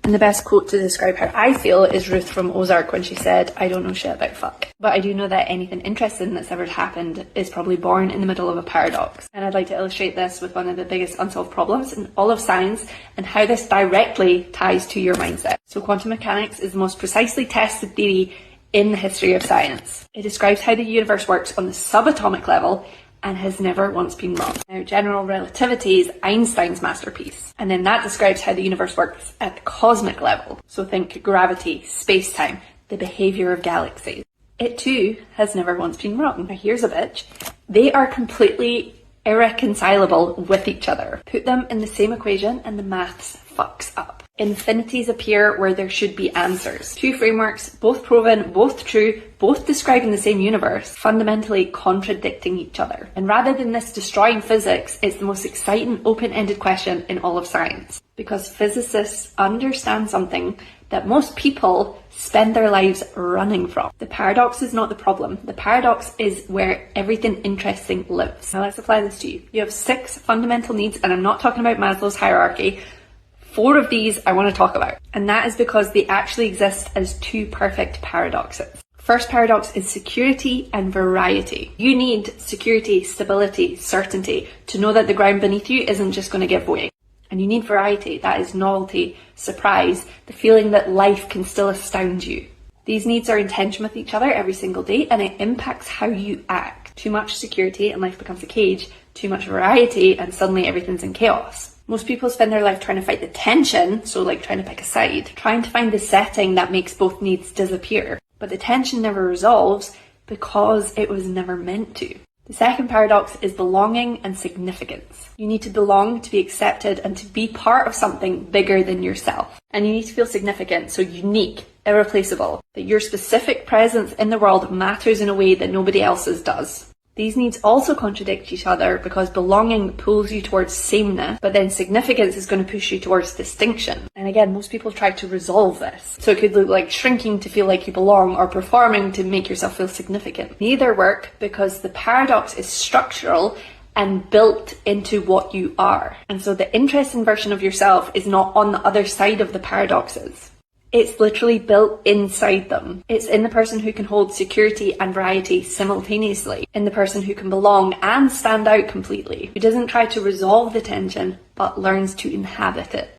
And the best quote to describe how I feel is Ruth from Ozark when she said, "I don't know shit about fuck, but I do know that anything interesting that's ever happened is probably born in the middle of a paradox." And I'd like to illustrate this with one of the biggest unsolved problems in all of science and how this directly ties to your mindset. So quantum mechanics is the most precisely tested theory in the history of science. It describes how the universe works on the subatomic level and has never once been wrong. Now, general relativity is Einstein's masterpiece, and then that describes how the universe works at the cosmic level. So think gravity, space-time, the behaviour of galaxies. It too has never once been wrong. Now here's a bitch. They are completely irreconcilable with each other. Put them in the same equation and the maths fucks up. Infinities appear where there should be answers. Two frameworks, both proven, both true, both describing the same universe, fundamentally contradicting each other. And rather than this destroying physics, it's the most exciting open-ended question in all of science. Because physicists understand something that most people spend their lives running from. The paradox is not the problem. The paradox is where everything interesting lives. Now let's apply this to you. You have 6 fundamental needs, and I'm not talking about Maslow's hierarchy. 4 of these I want to talk about, and that is because they actually exist as 2 perfect paradoxes. First paradox is security and variety. You need security, stability, certainty to know that the ground beneath you isn't just going to give way. And you need variety, that is novelty, surprise, the feeling that life can still astound you. These needs are in tension with each other every single day, and it impacts how you act. Too much security and life becomes a cage, too much variety and suddenly everything's in chaos. Most people spend their life trying to fight the tension, so like trying to pick a side, trying to find the setting that makes both needs disappear. But the tension never resolves because it was never meant to. The second paradox is belonging and significance. You need to belong to be accepted and to be part of something bigger than yourself. And you need to feel significant, so unique, irreplaceable, that your specific presence in the world matters in a way that nobody else's does. These needs also contradict each other because belonging pulls you towards sameness, but then significance is going to push you towards distinction. And again, most people try to resolve this. So it could look like shrinking to feel like you belong or performing to make yourself feel significant. Neither work because the paradox is structural and built into what you are. And so the interesting version of yourself is not on the other side of the paradoxes. It's literally built inside them. It's in the person who can hold security and variety simultaneously, in the person who can belong and stand out completely, who doesn't try to resolve the tension, but learns to inhabit it.